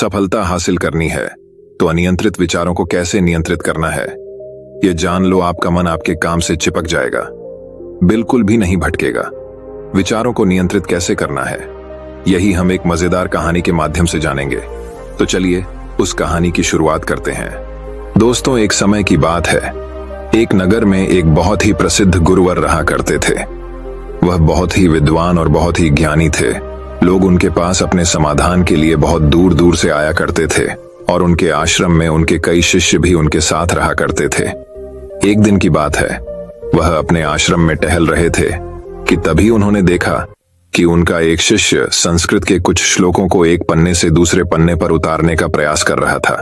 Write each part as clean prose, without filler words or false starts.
सफलता हासिल करनी है तो अनियंत्रित विचारों को कैसे नियंत्रित करना है, यह जान लो। आपका मन आपके काम से चिपक जाएगा, बिल्कुल भी नहीं भटकेगा। विचारों को नियंत्रित कैसे करना है, यही हम एक मजेदार कहानी के माध्यम से जानेंगे। तो चलिए उस कहानी की शुरुआत करते हैं। दोस्तों, एक समय की बात है। एक नगर में एक बहुत ही प्रसिद्ध गुरुवर रहा करते थे। वह बहुत ही विद्वान और बहुत ही ज्ञानी थे। लोग उनके पास अपने समाधान के लिए बहुत दूर दूर से आया करते थे और उनके आश्रम में उनके कई शिष्य भी उनके साथ रहा करते थे। एक दिन की बात है, वह अपने आश्रम में टहल रहे थे कि तभी उन्होंने देखा कि उनका एक शिष्य संस्कृत के कुछ श्लोकों को एक पन्ने से दूसरे पन्ने पर उतारने का प्रयास कर रहा था,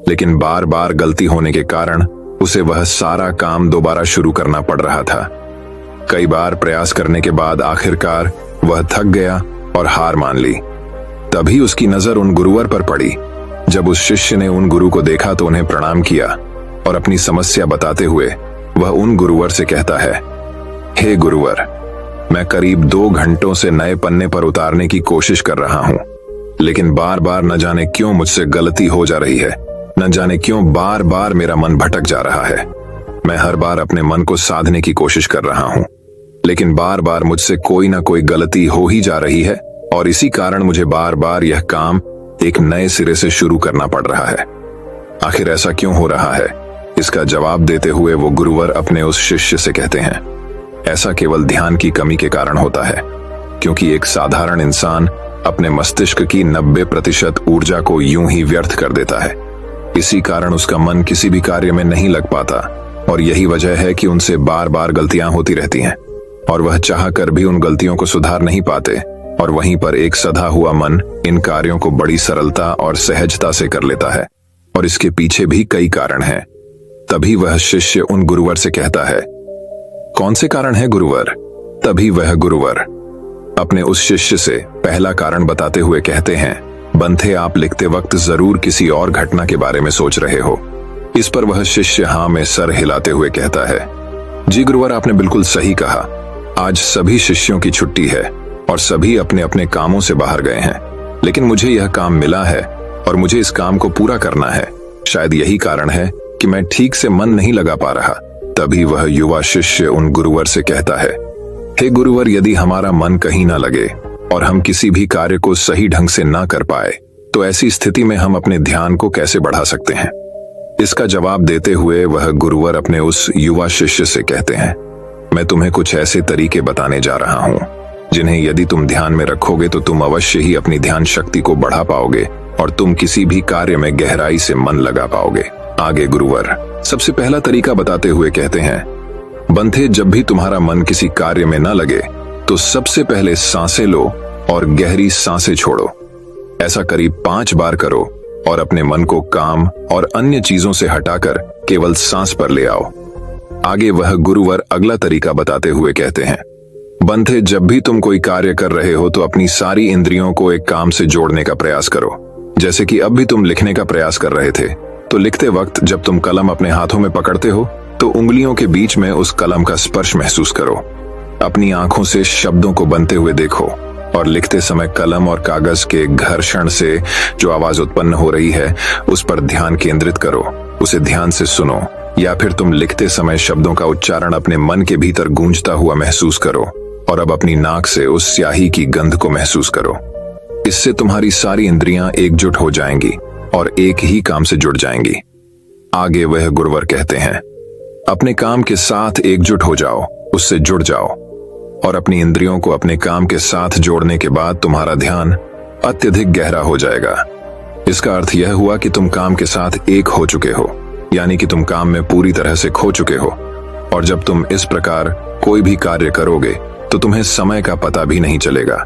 लेकिन बार बार गलती होने के कारण उसे वह सारा काम दोबारा शुरू करना पड़ रहा था। कई बार प्रयास करने के बाद आखिरकार वह थक गया और हार मान ली। तभी उसकी नजर उन गुरुवर पर पड़ी। जब उस शिष्य ने उन गुरु को देखा तो उन्हें प्रणाम किया और अपनी समस्या बताते हुए वह उन गुरुवर से कहता है, हे गुरुवर, मैं करीब 2 घंटों से नए पन्ने पर उतारने की कोशिश कर रहा हूं, लेकिन बार बार न जाने क्यों मुझसे गलती हो जा रही है। न जाने क्यों बार बार मेरा मन भटक जा रहा है। मैं हर बार अपने मन को साधने की कोशिश कर रहा हूं, लेकिन बार बार मुझसे कोई ना कोई गलती हो ही जा रही है और इसी कारण मुझे बार बार यह काम एक नए सिरे से शुरू करना पड़ रहा है। आखिर ऐसा क्यों हो रहा है? इसका जवाब देते हुए वो गुरुवर अपने उस शिष्य से कहते हैं, ऐसा केवल ध्यान की कमी के कारण होता है, क्योंकि एक साधारण इंसान अपने मस्तिष्क की 90% ऊर्जा को यूं ही व्यर्थ कर देता है। इसी कारण उसका मन किसी भी कार्य में नहीं लग पाता और यही वजह है कि उनसे बार बार गलतियां होती रहती हैं और वह चाह कर भी उन गलतियों को सुधार नहीं पाते और वहीं पर एक सधा हुआ मन इन कार्यों को बड़ी सरलता और सहजता से कर लेता है और इसके पीछे भी कई कारण हैं। तभी वह शिष्य उन गुरुवर से कहता है, कौन से कारण है गुरुवर? तभी वह गुरुवर अपने उस शिष्य से पहला कारण बताते हुए कहते हैं, बंथे, आप लिखते वक्त जरूर किसी और घटना के बारे में सोच रहे हो। इस पर वह शिष्य हाँ में सर हिलाते हुए कहता है, जी गुरुवर, आपने बिल्कुल सही कहा। आज सभी शिष्यों की छुट्टी है और सभी अपने अपने कामों से बाहर गए हैं, लेकिन मुझे यह काम मिला है और मुझे इस काम को पूरा करना है। शायद यही कारण है कि मैं ठीक से मन नहीं लगा पा रहा। तभी वह युवा शिष्य उन गुरुवर से कहता है, हे गुरुवर, यदि हमारा मन कहीं ना लगे और हम किसी भी कार्य को सही ढंग से ना कर पाए तो ऐसी स्थिति में हम अपने ध्यान को कैसे बढ़ा सकते हैं? इसका जवाब देते हुए वह गुरुवर अपने उस युवा शिष्य से कहते हैं, मैं तुम्हें कुछ ऐसे तरीके बताने जा रहा हूं जिन्हें यदि तुम ध्यान में रखोगे तो तुम अवश्य ही अपनी ध्यान शक्ति को बढ़ा पाओगे और तुम किसी भी कार्य में गहराई से मन लगा पाओगे। आगे गुरुवर सबसे पहला तरीका बताते हुए कहते हैं, बंथे, जब भी तुम्हारा मन किसी कार्य में न लगे तो सबसे पहले सांसें लो और गहरी सांसें छोड़ो। ऐसा करीब 5 बार करो और अपने मन को काम और अन्य चीजों से हटाकर केवल सांस पर ले आओ। आगे वह गुरुवर अगला तरीका बताते हुए कहते हैं, बंथे, जब भी तुम कोई कार्य कर रहे हो तो अपनी सारी इंद्रियों को एक काम से जोड़ने का प्रयास करो। जैसे कि अब भी तुम लिखने का प्रयास कर रहे थे, तो लिखते वक्त जब तुम कलम अपने हाथों में पकड़ते हो तो उंगलियों के बीच में उस कलम का स्पर्श महसूस करो। अपनी आंखों से शब्दों को बनते हुए देखो और लिखते समय कलम और कागज के घर्षण से जो आवाज उत्पन्न हो रही है उस पर ध्यान केंद्रित करो। उसे ध्यान से सुनो, या फिर तुम लिखते समय शब्दों का उच्चारण अपने मन के भीतर गूंजता हुआ महसूस करो और अब अपनी नाक से उस स्याही की गंध को महसूस करो। इससे तुम्हारी सारी इंद्रियां एकजुट हो जाएंगी और एक ही काम से जुड़ जाएंगी। आगे वह गुरुवर कहते हैं, अपने काम के साथ एकजुट हो जाओ, उससे जुड़ जाओ और अपनी इंद्रियों को अपने काम के साथ जोड़ने के बाद तुम्हारा ध्यान अत्यधिक गहरा हो जाएगा। इसका अर्थ यह हुआ कि तुम काम के साथ एक हो चुके हो, यानी कि तुम काम में पूरी तरह से खो चुके हो। और जब तुम इस प्रकार कोई भी कार्य करोगे तो तुम्हें समय का पता भी नहीं चलेगा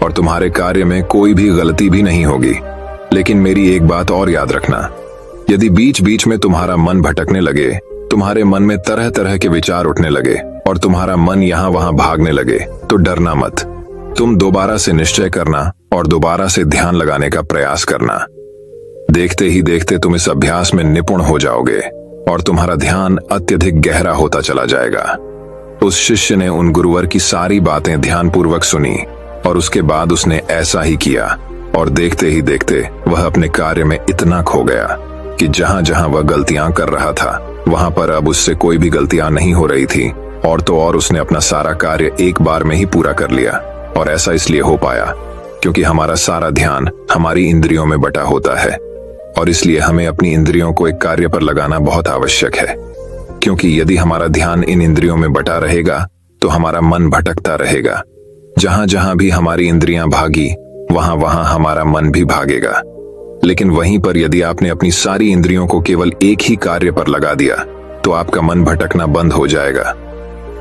और तुम्हारे कार्य में कोई भी गलती भी नहीं होगी। लेकिन मेरी एक बात और याद रखना, यदि बीच बीच में तुम्हारा मन भटकने लगे, तुम्हारे मन में तरह तरह के विचार उठने लगे और तुम्हारा मन यहाँ वहां भागने लगे, तो डरना मत। तुम दोबारा से निश्चय करना और दोबारा से ध्यान लगाने का प्रयास करना। देखते ही देखते तुम इस अभ्यास में निपुण हो जाओगे और तुम्हारा ध्यान अत्यधिक गहरा होता चला जाएगा। उस शिष्य ने उन गुरुवर की सारी बातें ध्यानपूर्वक सुनी और उसके बाद उसने ऐसा ही किया। और देखते ही देखते वह अपने कार्य में इतना खो गया कि जहां जहां वह गलतियां कर रहा था वहां पर अब उससे कोई भी गलतियां नहीं हो रही थी। और तो और उसने अपना सारा कार्य एक बार में ही पूरा कर लिया। और ऐसा इसलिए हो पाया क्योंकि हमारा सारा ध्यान हमारी इंद्रियों में बटा होता है। और इसलिए हमें अपनी इंद्रियों को एक कार्य पर लगाना बहुत आवश्यक है, क्योंकि यदि हमारा ध्यान इन इंद्रियों में बटा रहेगा तो हमारा मन भटकता रहेगा। जहां जहां भी हमारी इंद्रियां भागी वहां वहां हमारा मन भी भागेगा। लेकिन वहीं पर यदि आपने अपनी सारी इंद्रियों को केवल एक ही कार्य पर लगा दिया तो आपका मन भटकना बंद हो जाएगा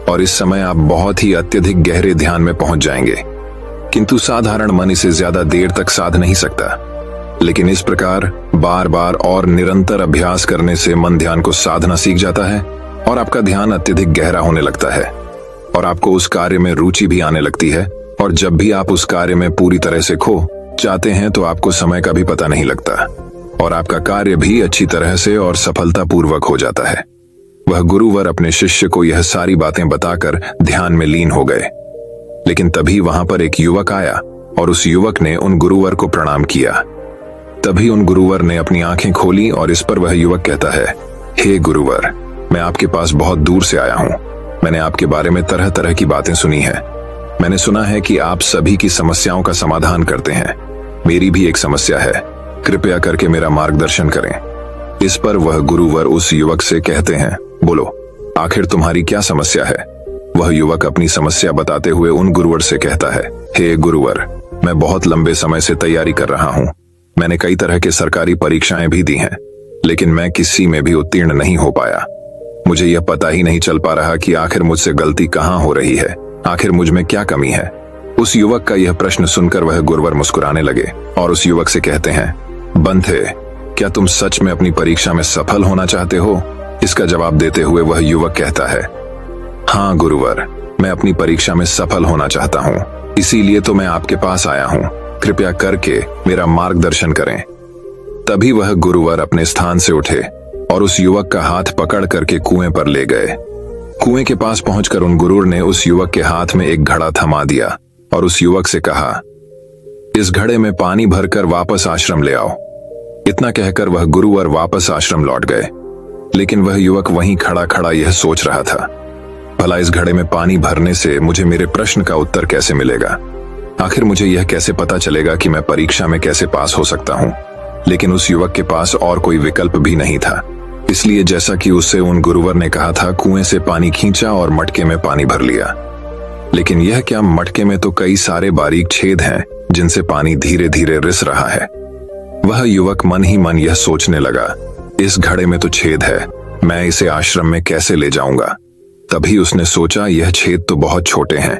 और इस समय आप बहुत ही अत्यधिक गहरे ध्यान में पहुंच जाएंगे। किंतु साधारण मन इसे ज्यादा देर तक साध नहीं सकता। लेकिन इस प्रकार बार बार और निरंतर अभ्यास करने से मन ध्यान को साधना सीख जाता है और आपका ध्यान अत्यधिक गहरा होने लगता है और आपको उस कार्य में रुचि भी आने लगती है। और जब भी आप उस कार्य में पूरी तरह से खो जाते हैं तो आपको समय का भी पता नहीं लगता और आपका कार्य भी अच्छी तरह से और सफलतापूर्वक हो जाता है। वह गुरुवर अपने शिष्य को यह सारी बातें बताकर ध्यान में लीन हो गए। लेकिन तभी वहां पर एक युवक आया और उस युवक ने उन गुरुवर को प्रणाम किया। तभी उन गुरुवर ने अपनी आंखें खोली और इस पर वह युवक कहता है, हे गुरुवर, मैं आपके पास बहुत दूर से आया हूं। मैंने आपके बारे में तरह तरह की बातें सुनी है। मैंने सुना है कि आप सभी की समस्याओं का समाधान करते हैं। मेरी भी एक समस्या है, कृपया करके मेरा मार्गदर्शन करें। इस पर वह गुरुवर उस युवक से कहते हैं, बोलो आखिर तुम्हारी क्या समस्या है। वह युवक अपनी समस्या बताते हुए उन गुरुवर से कहता है, हे गुरुवर, मैं बहुत लंबे समय से तैयारी कर रहा हूं। मैंने कई तरह के सरकारी परीक्षाएं भी दी हैं, लेकिन मैं किसी में भी उत्तीर्ण नहीं हो पाया। मुझे यह पता ही नहीं चल पा रहा कि आखिर मुझसे गलती कहां हो रही है, आखिर मुझ में क्या कमी है। उस युवक का यह प्रश्न सुनकर वह गुरुवर मुस्कुराने लगे और उस युवक से कहते हैं, बंधे, क्या तुम सच में अपनी परीक्षा में सफल होना चाहते हो। इसका जवाब देते हुए वह युवक कहता है, हाँ गुरुवर, मैं अपनी परीक्षा में सफल होना चाहता हूँ, इसीलिए तो मैं आपके पास आया हूँ। कृपया करके मेरा मार्गदर्शन करें। तभी वह गुरुवर अपने स्थान से उठे और उस युवक का हाथ पकड़ करके कुएं पर ले गए। कुएं के पास पहुंचकर उन गुरुवर ने उस युवक के हाथ में एक घड़ा थमा दिया और उस युवक से कहा, इस घड़े में पानी भरकर वापस आश्रम ले आओ। इतना कहकर वह गुरुवर वापस आश्रम लौट गए। लेकिन वह युवक वहीं खड़ा खड़ा यह सोच रहा था, भला इस घड़े में पानी भरने से मुझे मेरे प्रश्न का उत्तर कैसे मिलेगा। आखिर मुझे यह कैसे पता चलेगा कि मैं परीक्षा में कैसे पास हो सकता हूं। लेकिन उस युवक के पास और कोई विकल्प भी नहीं था, इसलिए जैसा कि उससे उन गुरुवर ने कहा था, कुएं से पानी खींचा और मटके में पानी भर लिया। लेकिन यह क्या, मटके में तो कई सारे बारीक छेद हैं जिनसे पानी धीरे धीरे रिस रहा है। वह युवक मन ही मन यह सोचने लगा, इस घड़े में तो छेद है, मैं इसे आश्रम में कैसे ले जाऊंगा। तभी उसने सोचा, यह छेद तो बहुत छोटे हैं,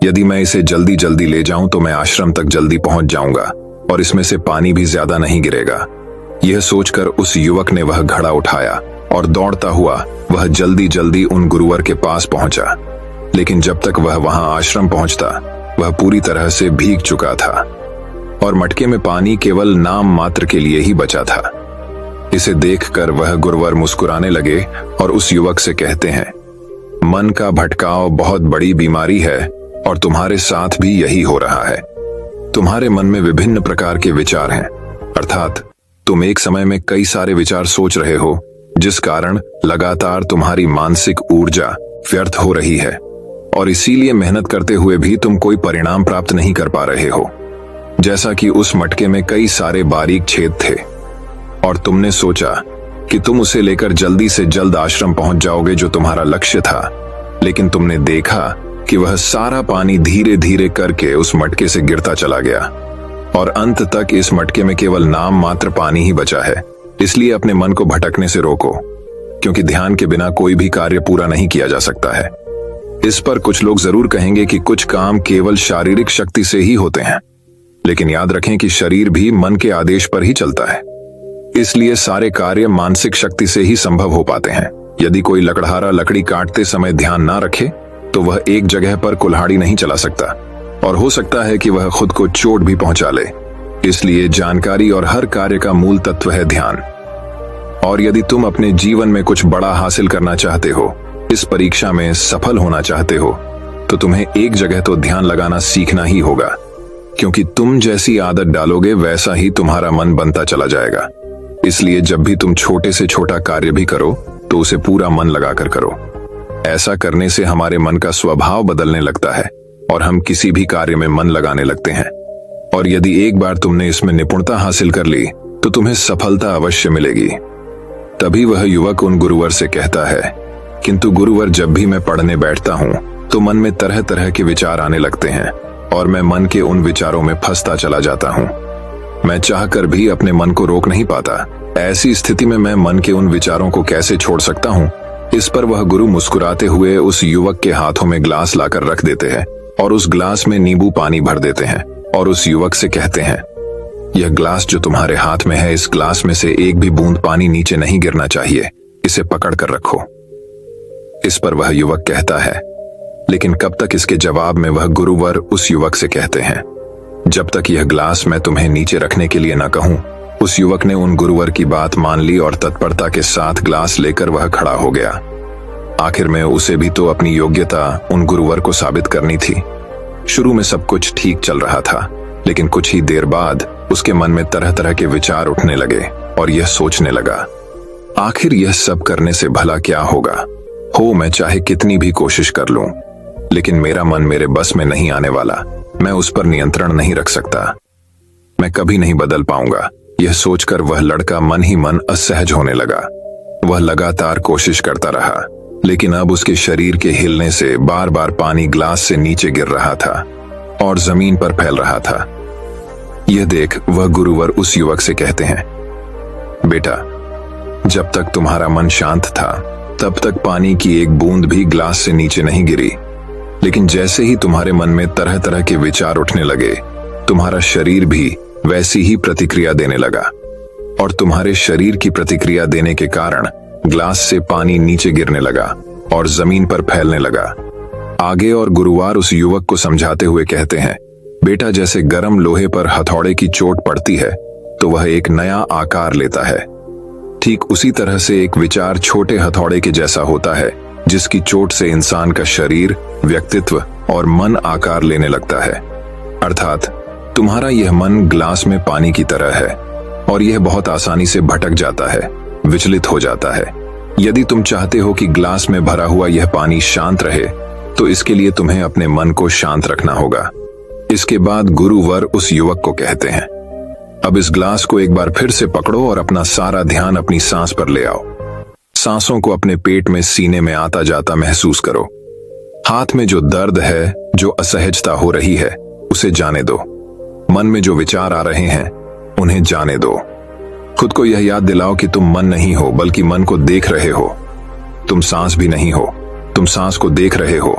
यदि मैं इसे जल्दी जल्दी ले जाऊं तो मैं आश्रम तक जल्दी पहुंच जाऊंगा और इसमें से पानी भी ज्यादा नहीं गिरेगा। यह सोचकर उस युवक ने वह घड़ा उठाया और दौड़ता हुआ वह जल्दी जल्दी उन गुरुवर के पास पहुंचा। लेकिन जब तक वह वहां आश्रम पहुंचता वह पूरी तरह से भीग चुका था और मटके में पानी केवल नाम मात्र के लिए ही बचा था। इसे देखकर वह गुरुवर मुस्कुराने लगे और उस युवक से कहते हैं, मन का भटकाव बहुत बड़ी बीमारी है और तुम्हारे साथ भी यही हो रहा है। तुम्हारे मन में विभिन्न प्रकार के विचार हैं, अर्थात तुम एक समय में कई सारे विचार सोच रहे हो, जिस कारण लगातार तुम्हारी मानसिक ऊर्जा व्यर्थ हो रही है और इसीलिए मेहनत करते हुए भी तुम कोई परिणाम प्राप्त नहीं कर पा रहे हो। जैसा कि उस मटके में कई सारे बारीक छेद थे और तुमने सोचा कि तुम उसे लेकर जल्दी से जल्द आश्रम पहुंच जाओगे जो तुम्हारा लक्ष्य था, लेकिन तुमने देखा कि वह सारा पानी धीरे धीरे करके उस मटके से गिरता चला गया और अंत तक इस मटके में केवल नाम मात्र पानी ही बचा है। इसलिए अपने मन को भटकने से रोको, क्योंकि ध्यान के बिना कोई भी कार्य पूरा नहीं किया जा सकता है। इस पर कुछ लोग जरूर कहेंगे कि कुछ काम केवल शारीरिक शक्ति से ही होते हैं, लेकिन याद रखें कि शरीर भी मन के आदेश पर ही चलता है, इसलिए सारे कार्य मानसिक शक्ति से ही संभव हो पाते हैं। यदि कोई लकड़हारा लकड़ी काटते समय ध्यान ना रखे तो वह एक जगह पर कुल्हाड़ी नहीं चला सकता और हो सकता है कि वह खुद को चोट भी पहुंचा ले। इसलिए जानकारी और हर कार्य का मूल तत्व है ध्यान। और यदि तुम अपने जीवन में कुछ बड़ा हासिल करना चाहते हो, इस परीक्षा में सफल होना चाहते हो, तो तुम्हें एक जगह तो ध्यान लगाना सीखना ही होगा, क्योंकि तुम जैसी आदत डालोगे वैसा ही तुम्हारा मन बनता चला जाएगा। इसलिए जब भी तुम छोटे से छोटा कार्य भी करो तो उसे पूरा मन लगाकर करो। ऐसा करने से हमारे मन का स्वभाव बदलने लगता है और हम किसी भी कार्य में मन लगाने लगते हैं। और यदि एक बार तुमने इसमें निपुणता हासिल कर ली तो तुम्हें सफलता अवश्य मिलेगी। तभी वह युवक उन गुरुवर से कहता है, किंतु गुरुवर, जब भी मैं पढ़ने बैठता हूं तो मन में तरह तरह के विचार आने लगते हैं और मैं मन के उन विचारों में फंसता चला जाता हूं। मैं चाहकर भी अपने मन को रोक नहीं पाता। ऐसी स्थिति में मैं मन के उन विचारों को कैसे छोड़ सकता हूं? इस पर वह गुरु मुस्कुराते हुए उस युवक के हाथों में ग्लास लाकर रख देते हैं और उस ग्लास में नींबू पानी भर देते हैं और उस युवक से कहते हैं, यह ग्लास जो तुम्हारे हाथ में है, इस ग्लास में से एक भी बूंद पानी नीचे नहीं गिरना चाहिए, इसे पकड़ कर रखो। इस पर वह युवक कहता है, लेकिन कब तक? इसके जवाब में वह गुरुवर उस युवक से कहते हैं, जब तक यह ग्लास मैं तुम्हें नीचे रखने के लिए न कहूं। उस युवक ने उन गुरुवर की बात मान ली और तत्परता के साथ ग्लास लेकर वह खड़ा हो गया। आखिर में उसे भी तो अपनी योग्यता उन गुरुवर को साबित करनी थी। शुरू में सब कुछ ठीक चल रहा था, लेकिन कुछ ही देर बाद उसके मन में तरह तरह के विचार उठने लगे और यह सोचने लगा, आखिर यह सब करने से भला क्या होगा? मैं चाहे कितनी भी कोशिश कर लूं, लेकिन मेरा मन मेरे बस में नहीं आने वाला। मैं उस पर नियंत्रण नहीं रख सकता। मैं कभी नहीं बदल पाऊंगा। यह सोचकर वह लड़का मन ही मन असहज होने लगा। वह लगातार कोशिश करता रहा, लेकिन अब उसके शरीर के हिलने से बार बार पानी ग्लास से नीचे गिर रहा था और जमीन पर फैल रहा था। यह देख वह गुरुवर उस युवक से कहते हैं, बेटा, जब तक तुम्हारा मन शांत था तब तक पानी की एक बूंद भी ग्लास से नीचे नहीं गिरी, लेकिन जैसे ही तुम्हारे मन में तरह तरह के विचार उठने लगे, तुम्हारा शरीर भी वैसी ही प्रतिक्रिया देने लगा और तुम्हारे शरीर की प्रतिक्रिया देने के कारण ग्लास से पानी नीचे गिरने लगा और जमीन पर फैलने लगा। आगे और गुरुवार उस युवक को समझाते हुए कहते हैं, बेटा, जैसे गर्म लोहे पर हथौड़े की चोट पड़ती है तो वह एक नया आकार लेता है, ठीक उसी तरह से एक विचार छोटे हथौड़े के जैसा होता है, जिसकी चोट से इंसान का शरीर, व्यक्तित्व और मन आकार लेने लगता है। अर्थात तुम्हारा यह मन ग्लास में पानी की तरह है और यह बहुत आसानी से भटक जाता है, विचलित हो जाता है। यदि तुम चाहते हो कि ग्लास में भरा हुआ यह पानी शांत रहे, तो इसके लिए तुम्हें अपने मन को शांत रखना होगा। इसके बाद गुरुवर उस युवक को कहते हैं, अब इस ग्लास को एक बार फिर से पकड़ो और अपना सारा ध्यान अपनी सांस पर ले आओ। सांसों को अपने पेट में, सीने में आता जाता महसूस करो। हाथ में जो दर्द है, जो असहजता हो रही है, उसे जाने दो। मन में जो विचार आ रहे हैं, उन्हें जाने दो। खुद को यह याद दिलाओ कि तुम मन नहीं हो, बल्कि मन को देख रहे हो। तुम सांस भी नहीं हो, तुम सांस को देख रहे हो।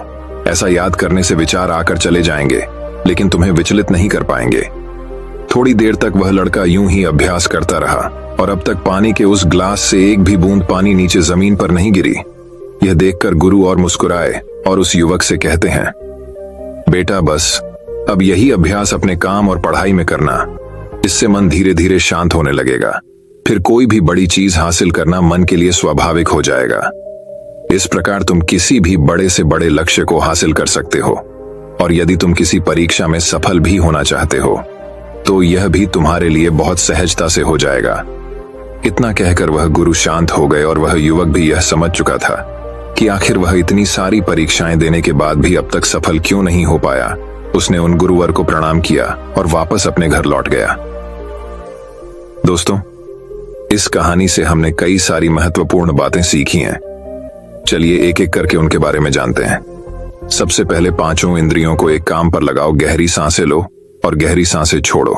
ऐसा याद करने से विचार आकर चले जाएंगे, लेकिन तुम्हें विचलित नहीं कर पाएंगे। थोड़ी देर तक वह लड़का यूं ही अभ्यास करता रहा और अब तक पानी के उस ग्लास से एक भी बूंद पानी नीचे जमीन पर नहीं गिरी। यह देखकर गुरु और मुस्कुराए और उस युवक से कहते हैं, बेटा, बस अब यही अभ्यास अपने काम और पढ़ाई में करना। इससे मन धीरे धीरे शांत होने लगेगा। फिर कोई भी बड़ी चीज हासिल करना मन के लिए स्वाभाविक हो जाएगा। इस प्रकार तुम किसी भी बड़े से बड़े लक्ष्य को हासिल कर सकते हो। और यदि तुम किसी परीक्षा में सफल भी होना चाहते हो तो यह भी तुम्हारे लिए बहुत सहजता से हो जाएगा। इतना कहकर वह गुरु शांत हो गए और वह युवक भी यह समझ चुका था कि आखिर वह इतनी सारी परीक्षाएं देने के बाद भी अब तक सफल क्यों नहीं हो पाया। उसने उन गुरुवर को प्रणाम किया और वापस अपने घर लौट गया। दोस्तों, इस कहानी से हमने कई सारी महत्वपूर्ण बातें सीखी हैं। चलिए एक एक करके उनके बारे में जानते हैं। सबसे पहले, पांचों इंद्रियों को एक काम पर लगाओ। गहरी सांसें लो और गहरी सांसें छोड़ो।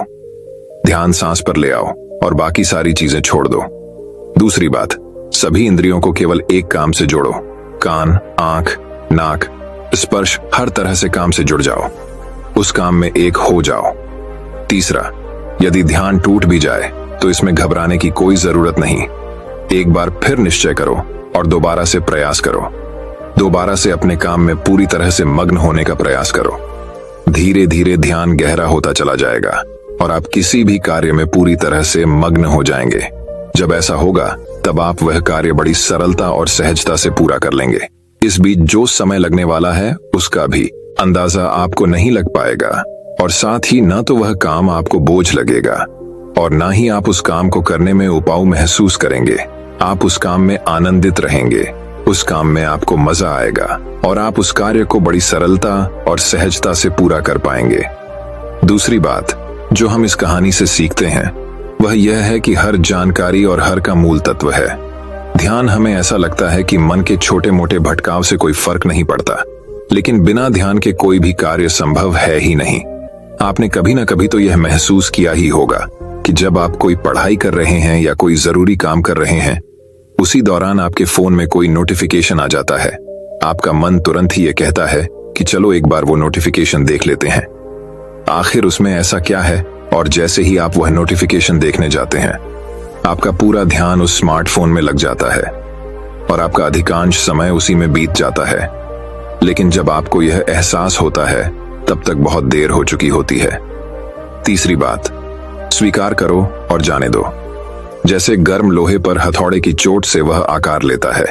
ध्यान सांस पर ले आओ और बाकी सारी चीजें छोड़ दो। दूसरी बात, सभी इंद्रियों को केवल एक काम से जोड़ो। कान, आंख, नाक, स्पर्श, हर तरह से काम से जुड़ जाओ। उस काम में एक हो जाओ। तीसरा, यदि ध्यान टूट भी जाए तो इसमें घबराने की कोई जरूरत नहीं। एक बार फिर निश्चय करो और दोबारा से प्रयास करो। दोबारा से अपने काम में पूरी तरह से मग्न होने का प्रयास करो। धीरे धीरे ध्यान गहरा होता चला जाएगा और आप किसी भी कार्य में पूरी तरह से मग्न हो जाएंगे। जब ऐसा होगा तब आप वह कार्य बड़ी सरलता और सहजता से पूरा कर लेंगे। इस बीच जो समय लगने वाला है उसका भी अंदाजा आपको नहीं लग पाएगा और साथ ही ना तो वह काम आपको बोझ लगेगा और ना ही आप उस काम को करने में उबाऊ महसूस करेंगे। आप उस काम में आनंदित रहेंगे, उस काम में आपको मजा आएगा और आप उस कार्य को बड़ी सरलता और सहजता से पूरा कर पाएंगे। दूसरी बात जो हम इस कहानी से सीखते हैं वह यह है कि हर जानकारी और हर का मूल तत्व है ध्यान। हमें ऐसा लगता है कि मन के छोटे मोटे भटकाव से कोई फर्क नहीं पड़ता, लेकिन बिना ध्यान के कोई भी कार्य संभव है ही नहीं। आपने कभी ना कभी तो यह महसूस किया ही होगा कि जब आप कोई पढ़ाई कर रहे हैं या कोई जरूरी काम कर रहे हैं, उसी दौरान आपके फोन में कोई नोटिफिकेशन आ जाता है। आपका मन तुरंत ही ये कहता है कि चलो एक बार वो नोटिफिकेशन देख लेते हैं, आखिर उसमें ऐसा क्या है। और जैसे ही आप वह नोटिफिकेशन देखने जाते हैं, आपका पूरा ध्यान उस स्मार्टफोन में लग जाता है और आपका अधिकांश समय उसी में बीत जाता है। लेकिन जब आपको यह एहसास होता है तब तक बहुत देर हो चुकी होती है। तीसरी बात, स्वीकार करो और जाने दो। जैसे गर्म लोहे पर हथौड़े की चोट से वह आकार लेता है,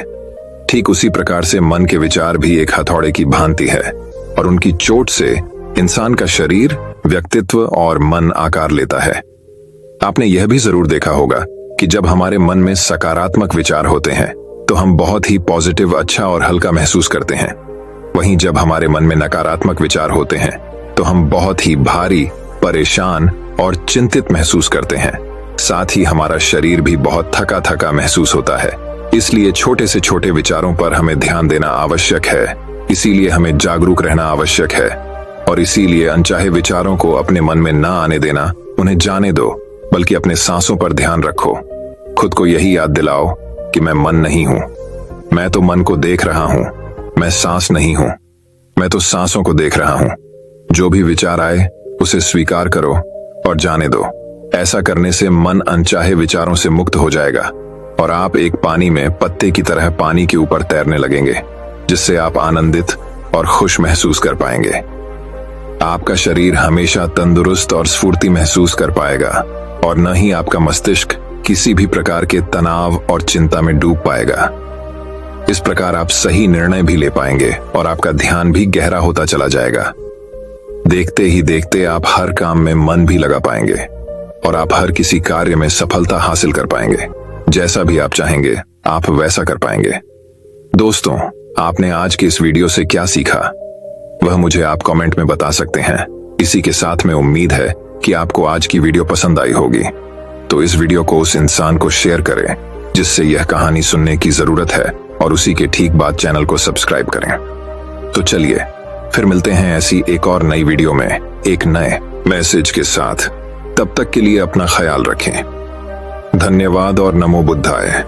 ठीक उसी प्रकार से मन के विचार भी एक हथौड़े की भांति है और उनकी चोट से इंसान का शरीर, व्यक्तित्व और मन आकार लेता है। आपने यह भी जरूर देखा होगा कि जब हमारे मन में सकारात्मक विचार होते हैं तो हम बहुत ही पॉजिटिव, अच्छा और हल्का महसूस करते हैं। वहीं जब हमारे मन में नकारात्मक विचार होते हैं तो हम बहुत ही भारी, परेशान और चिंतित महसूस करते हैं। साथ ही हमारा शरीर भी बहुत थका थका महसूस होता है। इसलिए छोटे से छोटे विचारों पर हमें ध्यान देना आवश्यक है, इसीलिए हमें जागरूक रहना आवश्यक है और इसीलिए अनचाहे विचारों को अपने मन में ना आने देना, उन्हें जाने दो, बल्कि अपने सांसों पर ध्यान रखो। खुद को यही याद दिलाओ कि मैं मन नहीं हूं, मैं तो मन को देख रहा हूं। मैं सांस नहीं हूं, मैं तो सांसों को देख रहा हूं। जो भी विचार आए उसे स्वीकार करो और जाने दो। ऐसा करने से मन अनचाहे विचारों से मुक्त हो जाएगा और आप एक पानी में पत्ते की तरह पानी के ऊपर तैरने लगेंगे, जिससे आप आनंदित और खुश महसूस कर पाएंगे। आपका शरीर हमेशा तंदुरुस्त और स्फूर्ति महसूस कर पाएगा और न ही आपका मस्तिष्क किसी भी प्रकार के तनाव और चिंता में डूब पाएगा। इस प्रकार आप सही निर्णय भी ले पाएंगे और आपका ध्यान भी गहरा होता चला जाएगा। देखते ही देखते आप हर काम में मन भी लगा पाएंगे और आप हर किसी कार्य में सफलता हासिल कर पाएंगे। जैसा भी आप चाहेंगे आप वैसा कर पाएंगे। दोस्तों, आपने आज की इस वीडियो से क्या सीखा वह मुझे आप कमेंट में बता सकते हैं। इसी के साथ में उम्मीद है कि आपको आज की वीडियो पसंद आई होगी, तो इस वीडियो को उस इंसान को शेयर करें जिससे यह कहानी सुनने की जरूरत है और उसी के ठीक बाद चैनल को सब्सक्राइब करें। तो चलिए फिर मिलते हैं ऐसी एक और नई वीडियो में एक नए मैसेज के साथ। तब तक के लिए अपना ख्याल रखें। धन्यवाद और नमो बुद्धाय।